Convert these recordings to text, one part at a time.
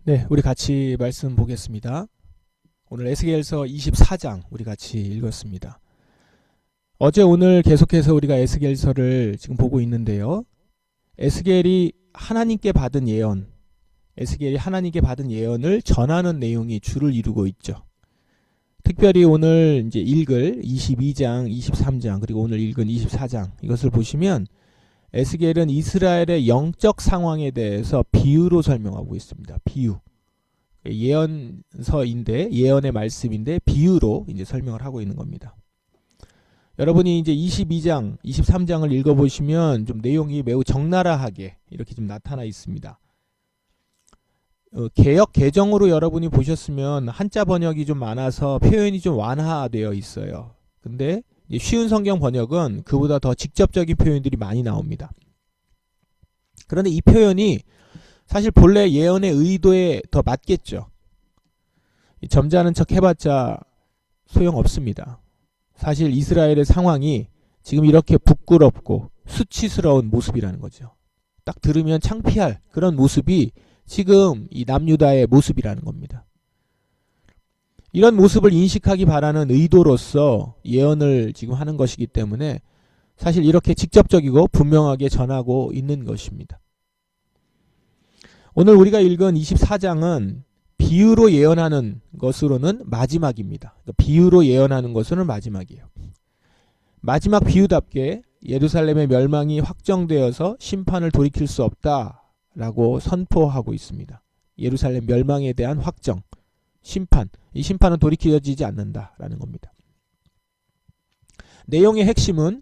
네, 우리 같이 말씀 보겠습니다. 오늘 에스겔서 24장 우리 같이 읽었습니다. 어제 오늘 계속해서 우리가 에스겔서를 지금 보고 있는데요. 에스겔이 하나님께 받은 예언, 에스겔이 하나님께 받은 예언을 전하는 내용이 주를 이루고 있죠. 특별히 오늘 이제 읽을 22장, 23장, 그리고 오늘 읽은 24장 이것을 보시면 에스겔은 이스라엘의 영적 상황에 대해서 비유로 설명하고 있습니다. 비유. 예언서인데, 예언의 말씀인데 비유로 이제 설명을 하고 있는 겁니다. 여러분이 이제 22장, 23장을 읽어보시면 좀 내용이 매우 적나라하게 이렇게 좀 나타나 있습니다. 개역 개정으로 여러분이 보셨으면 한자 번역이 좀 많아서 표현이 좀 완화되어 있어요. 근데 쉬운 성경 번역은 그보다 더 직접적인 표현들이 많이 나옵니다. 그런데 이 표현이 사실 본래 예언의 의도에 더 맞겠죠. 점잖은 척 해봤자 소용없습니다. 사실 이스라엘의 상황이 지금 이렇게 부끄럽고 수치스러운 모습이라는 거죠. 딱 들으면 창피할 그런 모습이 지금 이 남유다의 모습이라는 겁니다. 이런 모습을 인식하기 바라는 의도로서 예언을 지금 하는 것이기 때문에 사실 이렇게 직접적이고 분명하게 전하고 있는 것입니다. 오늘 우리가 읽은 24장은 비유로 예언하는 것으로는 마지막입니다. 비유로 예언하는 것으로는 마지막이에요. 마지막 비유답게 예루살렘의 멸망이 확정되어서 심판을 돌이킬 수 없다라고 선포하고 있습니다. 예루살렘 멸망에 대한 확정, 심판, 이 심판은 돌이켜지지 않는다라는 겁니다. 내용의 핵심은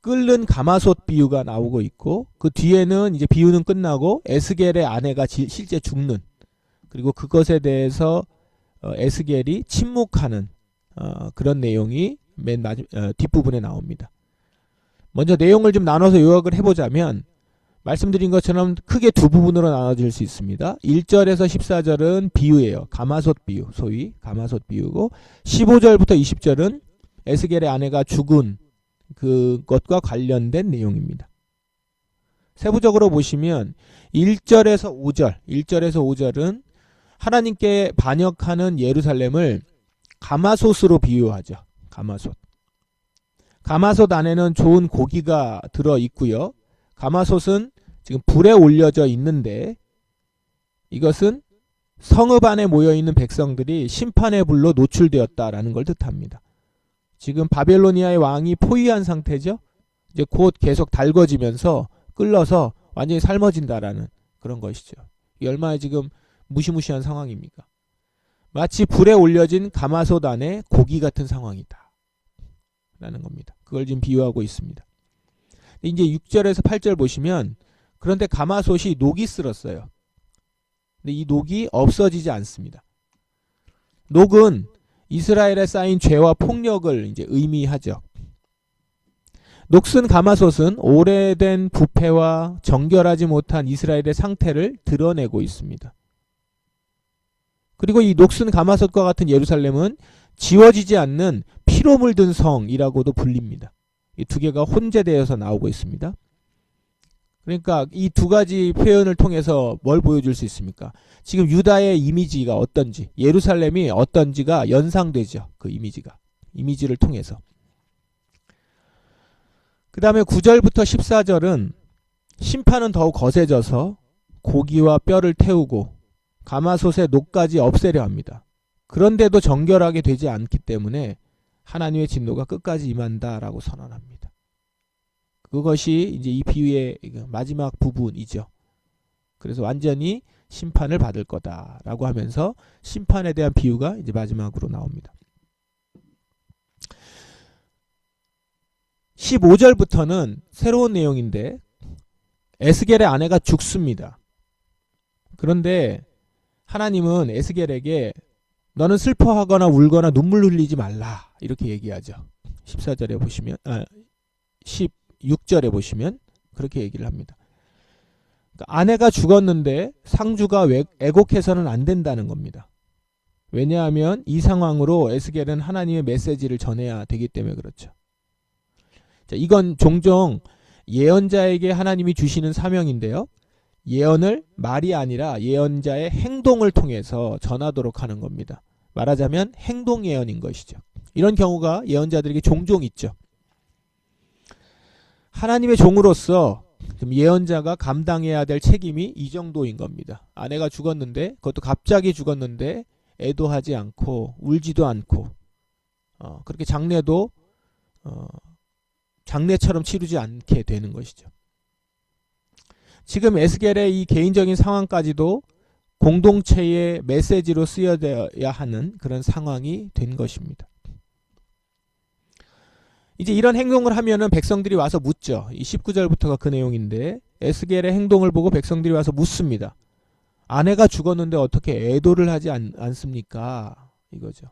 끓는 가마솥 비유가 나오고 있고, 그 뒤에는 이제 비유는 끝나고 에스겔의 아내가 실제 죽는, 그리고 그것에 대해서 에스겔이 침묵하는 그런 내용이 맨 뒷부분에 나옵니다. 먼저 내용을 좀 나눠서 요약을 해보자면, 말씀드린 것처럼 크게 두 부분으로 나눠질 수 있습니다. 1절에서 14절은 비유예요. 가마솥 비유, 소위 가마솥 비유고, 15절부터 20절은 에스겔의 아내가 죽은 그것과 관련된 내용입니다. 세부적으로 보시면 1절에서 5절은 하나님께 반역하는 예루살렘을 가마솥으로 비유하죠. 가마솥 안에는 좋은 고기가 들어 있고요. 가마솥은 지금 불에 올려져 있는데, 이것은 성읍 안에 모여있는 백성들이 심판의 불로 노출되었다라는 걸 뜻합니다. 지금 바벨로니아의 왕이 포위한 상태죠. 이제 곧 계속 달궈지면서 끓여서 완전히 삶아진다라는 그런 것이죠. 이 얼마나 지금 무시무시한 상황입니까? 마치 불에 올려진 가마솥 안에 고기 같은 상황이다 라는 겁니다. 그걸 지금 비유하고 있습니다. 이제 6절에서 8절 보시면, 그런데 가마솥이 녹이 쓸었어요. 근데 이 녹이 없어지지 않습니다. 녹은 이스라엘에 쌓인 죄와 폭력을 이제 의미하죠. 녹슨 가마솥은 오래된 부패와 정결하지 못한 이스라엘의 상태를 드러내고 있습니다. 그리고 이 녹슨 가마솥과 같은 예루살렘은 지워지지 않는 피로 물든 성이라고도 불립니다. 이 두 개가 혼재되어서 나오고 있습니다. 그러니까 이 두 가지 표현을 통해서 뭘 보여줄 수 있습니까? 지금 유다의 이미지가 어떤지, 예루살렘이 어떤지가 연상되죠. 그 이미지를 통해서. 그 다음에 9절부터 14절은 심판은 더욱 거세져서 고기와 뼈를 태우고 가마솥의 녹까지 없애려 합니다. 그런데도 정결하게 되지 않기 때문에 하나님의 진노가 끝까지 임한다라고 선언합니다. 그것이 이제 이 비유의 마지막 부분이죠. 그래서 완전히 심판을 받을 거다라고 하면서 심판에 대한 비유가 이제 마지막으로 나옵니다. 15절부터는 새로운 내용인데, 에스겔의 아내가 죽습니다. 그런데 하나님은 에스겔에게 너는 슬퍼하거나 울거나 눈물 흘리지 말라 이렇게 얘기하죠. 14절에 보시면 16절에 보시면 그렇게 얘기를 합니다. 그러니까 아내가 죽었는데 상주가 애곡해서는 안 된다는 겁니다. 왜냐하면 이 상황으로 에스겔은 하나님의 메시지를 전해야 되기 때문에 그렇죠. 자, 이건 종종 예언자에게 하나님이 주시는 사명인데요. 예언을 말이 아니라 예언자의 행동을 통해서 전하도록 하는 겁니다. 말하자면 행동 예언인 것이죠. 이런 경우가 예언자들에게 종종 있죠. 하나님의 종으로서 예언자가 감당해야 될 책임이 이 정도인 겁니다. 아내가 죽었는데, 그것도 갑자기 죽었는데 애도하지 않고 울지도 않고 그렇게 장례도 장례처럼 치르지 않게 되는 것이죠. 지금 에스겔의 이 개인적인 상황까지도 공동체의 메시지로 쓰여져야 하는 그런 상황이 된 것입니다. 이제 이런 행동을 하면은 백성들이 와서 묻죠. 이 19절부터가 그 내용인데, 에스겔의 행동을 보고 백성들이 와서 묻습니다. 아내가 죽었는데 어떻게 애도를 하지 않습니까? 이거죠.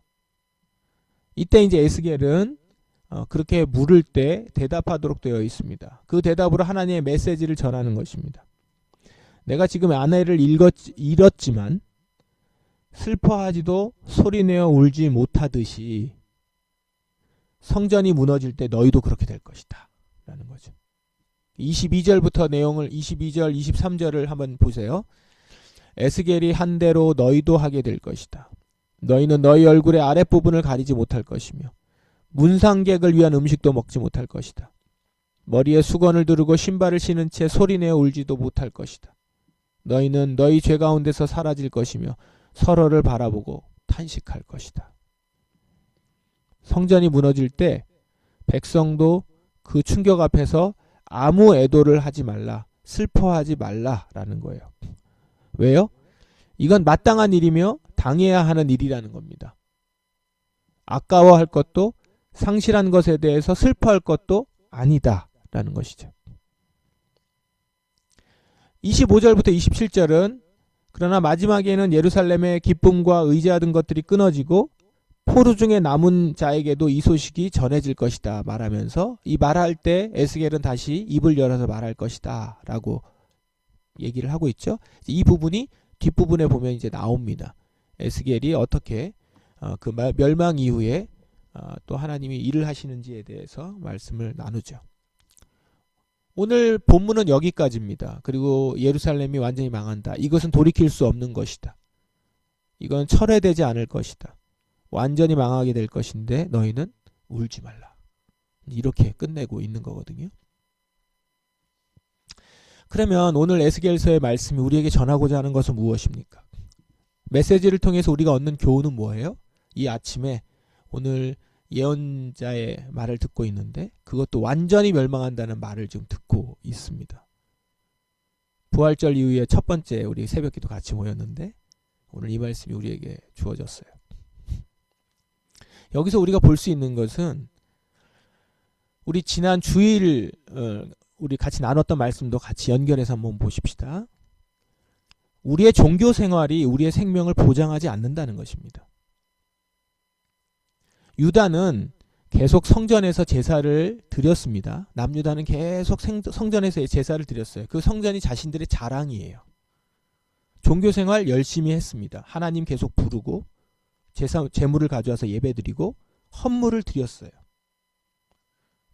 이때 이제 에스겔은 그렇게 물을 때 대답하도록 되어 있습니다. 그 대답으로 하나님의 메시지를 전하는 것입니다. 내가 지금 아내를 잃었지만 슬퍼하지도 소리내어 울지 못하듯이 성전이 무너질 때 너희도 그렇게 될 것이다 라는 거죠. 22절부터 내용을 22절 23절을 한번 보세요. 에스겔이 한 대로 너희도 하게 될 것이다. 너희는 너희 얼굴의 아랫부분을 가리지 못할 것이며 문상객을 위한 음식도 먹지 못할 것이다. 머리에 수건을 두르고 신발을 신은 채 소리내어 울지도 못할 것이다. 너희는 너희 죄 가운데서 사라질 것이며 서로를 바라보고 탄식할 것이다. 성전이 무너질 때 백성도 그 충격 앞에서 아무 애도를 하지 말라, 슬퍼하지 말라라는 거예요. 왜요? 이건 마땅한 일이며 당해야 하는 일이라는 겁니다. 아까워할 것도 상실한 것에 대해서 슬퍼할 것도 아니다라는 것이죠. 25절부터 27절은 그러나 마지막에는 예루살렘의 기쁨과 의지하던 것들이 끊어지고 포로 중에 남은 자에게도 이 소식이 전해질 것이다 말하면서, 이 말할 때 에스겔은 다시 입을 열어서 말할 것이다 라고 얘기를 하고 있죠. 이 부분이 뒷부분에 보면 이제 나옵니다. 에스겔이 어떻게 그 멸망 이후에 또 하나님이 일을 하시는지에 대해서 말씀을 나누죠. 오늘 본문은 여기까지입니다. 그리고 예루살렘이 완전히 망한다. 이것은 돌이킬 수 없는 것이다. 이건 철회되지 않을 것이다. 완전히 망하게 될 것인데 너희는 울지 말라. 이렇게 끝내고 있는 거거든요. 그러면 오늘 에스겔서의 말씀이 우리에게 전하고자 하는 것은 무엇입니까? 메시지를 통해서 우리가 얻는 교훈은 뭐예요? 이 아침에 오늘 예언자의 말을 듣고 있는데 그것도 완전히 멸망한다는 말을 지금 듣고 있습니다. 부활절 이후에 첫 번째 우리 새벽기도 같이 모였는데 오늘 이 말씀이 우리에게 주어졌어요. 여기서 우리가 볼 수 있는 것은 우리 지난 주일 우리 같이 나눴던 말씀도 같이 연결해서 한번 보십시다. 우리의 종교 생활이 우리의 생명을 보장하지 않는다는 것입니다. 유다는 계속 성전에서 제사를 드렸습니다. 남유다는 계속 성전에서 제사를 드렸어요. 그 성전이 자신들의 자랑이에요. 종교 생활 열심히 했습니다. 하나님 계속 부르고 제물을 가져와서 예배드리고 헌물을 드렸어요.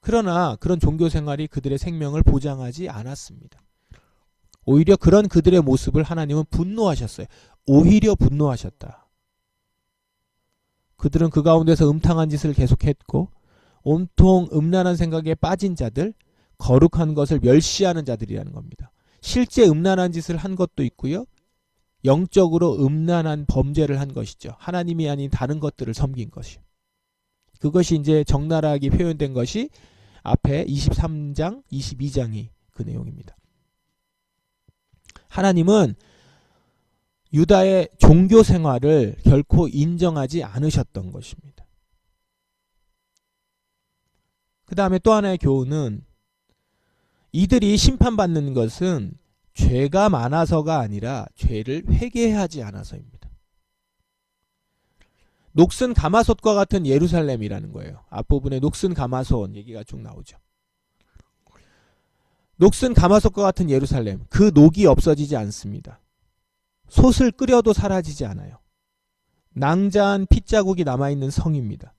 그러나 그런 종교 생활이 그들의 생명을 보장하지 않았습니다. 오히려 그런 그들의 모습을 하나님은 분노하셨어요. 오히려 분노하셨다. 그들은 그 가운데서 음탕한 짓을 계속했고 온통 음란한 생각에 빠진 자들, 거룩한 것을 멸시하는 자들이라는 겁니다. 실제 음란한 짓을 한 것도 있고요. 영적으로 음란한 범죄를 한 것이죠. 하나님이 아닌 다른 것들을 섬긴 것이요. 그것이 이제 적나라하게 표현된 것이 앞에 23장, 22장이 그 내용입니다. 하나님은 유다의 종교 생활을 결코 인정하지 않으셨던 것입니다. 그 다음에 또 하나의 교훈은 이들이 심판받는 것은 죄가 많아서가 아니라 죄를 회개하지 않아서입니다. 녹슨 가마솥과 같은 예루살렘이라는 거예요. 앞부분에 녹슨 가마솥 얘기가 쭉 나오죠. 녹슨 가마솥과 같은 예루살렘, 그 녹이 없어지지 않습니다. 솥을 끓여도 사라지지 않아요. 낭자한 핏자국이 남아있는 성입니다.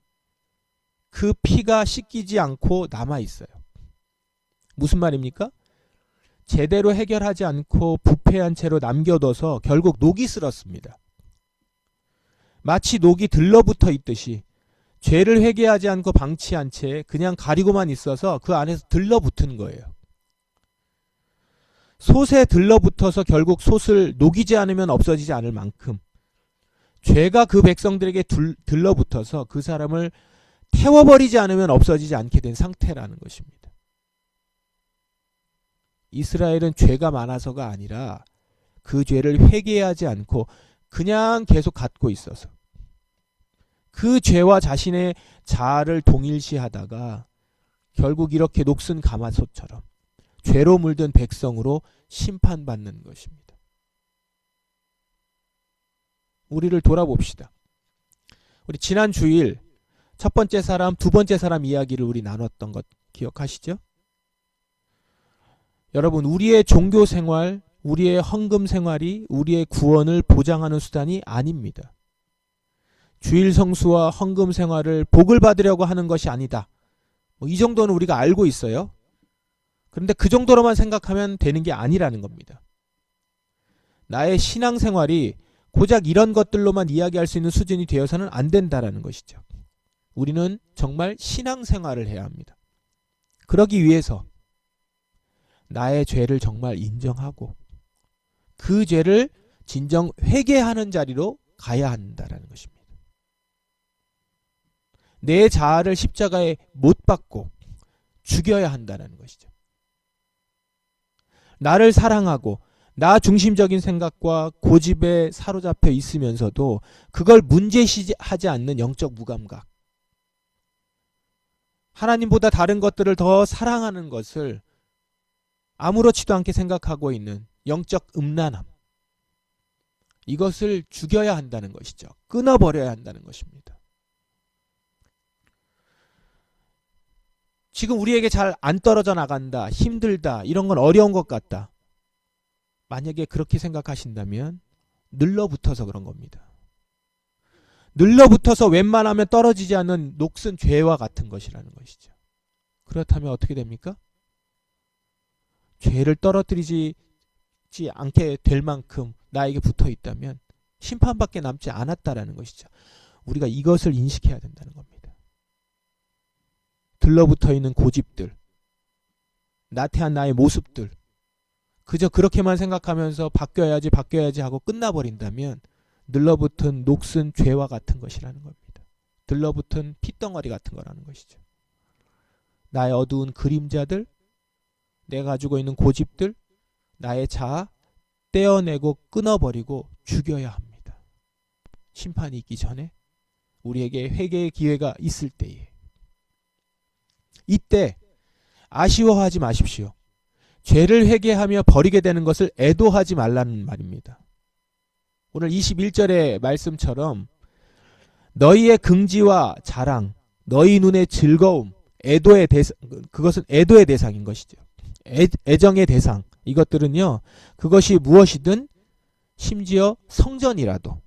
그 피가 씻기지 않고 남아있어요. 무슨 말입니까? 제대로 해결하지 않고 부패한 채로 남겨둬서 결국 녹이 슬었습니다. 마치 녹이 들러붙어 있듯이 죄를 회개하지 않고 방치한 채 그냥 가리고만 있어서 그 안에서 들러붙은 거예요. 솥에 들러붙어서 결국 솥을 녹이지 않으면 없어지지 않을 만큼 죄가 그 백성들에게 들러붙어서 그 사람을 태워버리지 않으면 없어지지 않게 된 상태라는 것입니다. 이스라엘은 죄가 많아서가 아니라 그 죄를 회개하지 않고 그냥 계속 갖고 있어서 그 죄와 자신의 자아를 동일시하다가 결국 이렇게 녹슨 가마솥처럼 죄로 물든 백성으로 심판받는 것입니다. 우리를 돌아봅시다. 우리 지난 주일 첫 번째 사람, 두 번째 사람 이야기를 우리 나눴던 것 기억하시죠? 여러분, 우리의 종교 생활, 우리의 헌금 생활이 우리의 구원을 보장하는 수단이 아닙니다. 주일 성수와 헌금 생활을 복을 받으려고 하는 것이 아니다. 이 정도는 우리가 알고 있어요. 그런데 그 정도로만 생각하면 되는 게 아니라는 겁니다. 나의 신앙 생활이 고작 이런 것들로만 이야기할 수 있는 수준이 되어서는 안 된다라는 것이죠. 우리는 정말 신앙 생활을 해야 합니다. 그러기 위해서 나의 죄를 정말 인정하고 그 죄를 진정 회개하는 자리로 가야 한다라는 것입니다. 내 자아를 십자가에 못 박고 죽여야 한다는 것이죠. 나를 사랑하고 나 중심적인 생각과 고집에 사로잡혀 있으면서도 그걸 문제시하지 않는 영적 무감각, 하나님보다 다른 것들을 더 사랑하는 것을 아무렇지도 않게 생각하고 있는 영적 음란함, 이것을 죽여야 한다는 것이죠. 끊어버려야 한다는 것입니다. 지금 우리에게 잘 안 떨어져 나간다, 힘들다, 이런 건 어려운 것 같다. 만약에 그렇게 생각하신다면 늘러붙어서 그런 겁니다. 늘러붙어서 웬만하면 떨어지지 않는 녹슨 죄와 같은 것이라는 것이죠. 그렇다면 어떻게 됩니까? 죄를 떨어뜨리지 않게 될 만큼 나에게 붙어 있다면 심판밖에 남지 않았다라는 것이죠. 우리가 이것을 인식해야 된다는 겁니다. 들러붙어 있는 고집들, 나태한 나의 모습들, 그저 그렇게만 생각하면서 바뀌어야지 하고 끝나버린다면 늘러붙은 녹슨 죄와 같은 것이라는 겁니다. 들러붙은 핏덩어리 같은 거라는 것이죠. 나의 어두운 그림자들, 내가 가지고 있는 고집들, 나의 자아 떼어내고 끊어버리고 죽여야 합니다. 심판이 있기 전에, 우리에게 회개의 기회가 있을 때에. 이때 아쉬워하지 마십시오. 죄를 회개하며 버리게 되는 것을 애도하지 말라는 말입니다. 오늘 21절의 말씀처럼 너희의 긍지와 자랑, 너희 눈의 즐거움, 애도의 대상, 그것은 애도의 대상인 것이죠. 애정의 대상, 이것들은요, 그것이 무엇이든 심지어 성전이라도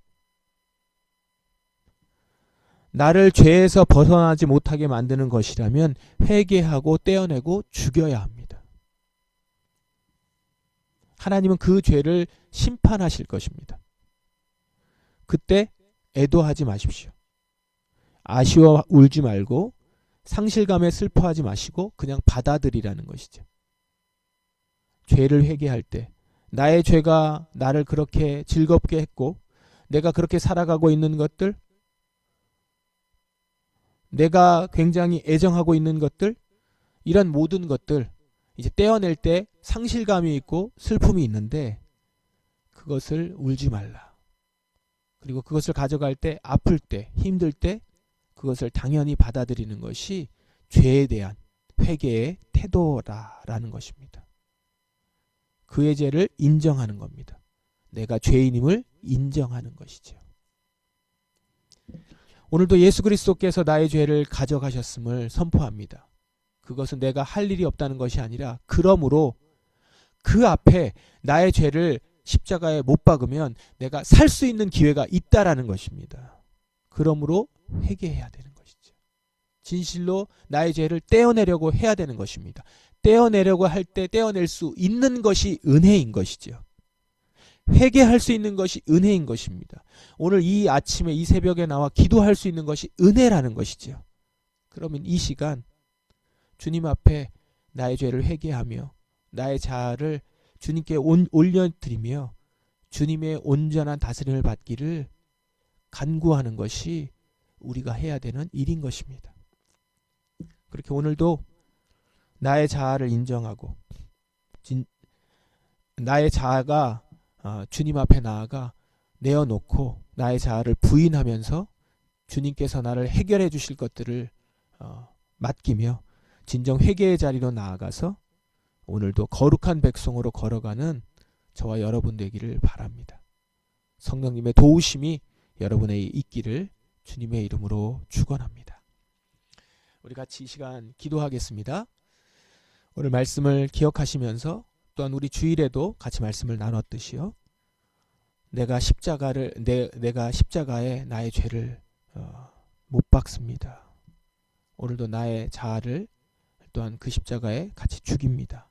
나를 죄에서 벗어나지 못하게 만드는 것이라면 회개하고 떼어내고 죽여야 합니다. 하나님은 그 죄를 심판하실 것입니다. 그때 애도하지 마십시오. 아쉬워 울지 말고 상실감에 슬퍼하지 마시고 그냥 받아들이라는 것이죠. 죄를 회개할 때 나의 죄가 나를 그렇게 즐겁게 했고 내가 그렇게 살아가고 있는 것들, 내가 굉장히 애정하고 있는 것들, 이런 모든 것들 이제 떼어낼 때 상실감이 있고 슬픔이 있는데 그것을 울지 말라. 그리고 그것을 가져갈 때, 아플 때, 힘들 때 그것을 당연히 받아들이는 것이 죄에 대한 회개의 태도라는 것입니다. 그의 죄를 인정하는 겁니다. 내가 죄인임을 인정하는 것이죠. 오늘도 예수 그리스도께서 나의 죄를 가져가셨음을 선포합니다. 그것은 내가 할 일이 없다는 것이 아니라 그러므로 그 앞에 나의 죄를 십자가에 못 박으면 내가 살 수 있는 기회가 있다라는 것입니다. 그러므로 회개해야 되는 것이죠. 진실로 나의 죄를 떼어내려고 해야 되는 것입니다. 떼어내려고 할 때 떼어낼 수 있는 것이 은혜인 것이죠. 회개할 수 있는 것이 은혜인 것입니다. 오늘 이 아침에 이 새벽에 나와 기도할 수 있는 것이 은혜라는 것이죠. 그러면 이 시간 주님 앞에 나의 죄를 회개하며 나의 자아를 주님께 올려드리며 주님의 온전한 다스림을 받기를 간구하는 것이 우리가 해야 되는 일인 것입니다. 그렇게 오늘도 나의 자아를 인정하고 나의 자아가 주님 앞에 나아가 내어놓고 나의 자아를 부인하면서 주님께서 나를 해결해 주실 것들을 맡기며 진정 회개의 자리로 나아가서 오늘도 거룩한 백성으로 걸어가는 저와 여러분 되기를 바랍니다. 성령님의 도우심이 여러분의 있기를 주님의 이름으로 축원합니다. 우리 같이 이 시간 기도하겠습니다. 오늘 말씀을 기억하시면서 또한 우리 주일에도 같이 말씀을 나눴듯이요. 내가 십자가에 나의 죄를 못 박습니다. 오늘도 나의 자아를 또한 그 십자가에 같이 죽입니다.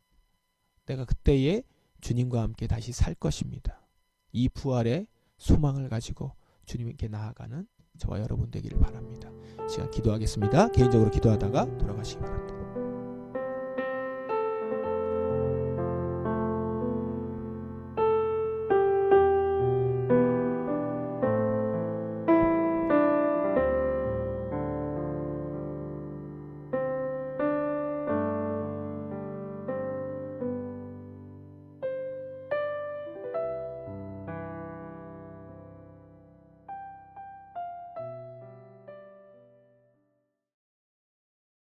내가 그때에 주님과 함께 다시 살 것입니다. 이 부활의 소망을 가지고 주님께 나아가는 저와 여러분 되기를 바랍니다. 시간 기도하겠습니다. 개인적으로 기도하다가 돌아가시기 바랍니다.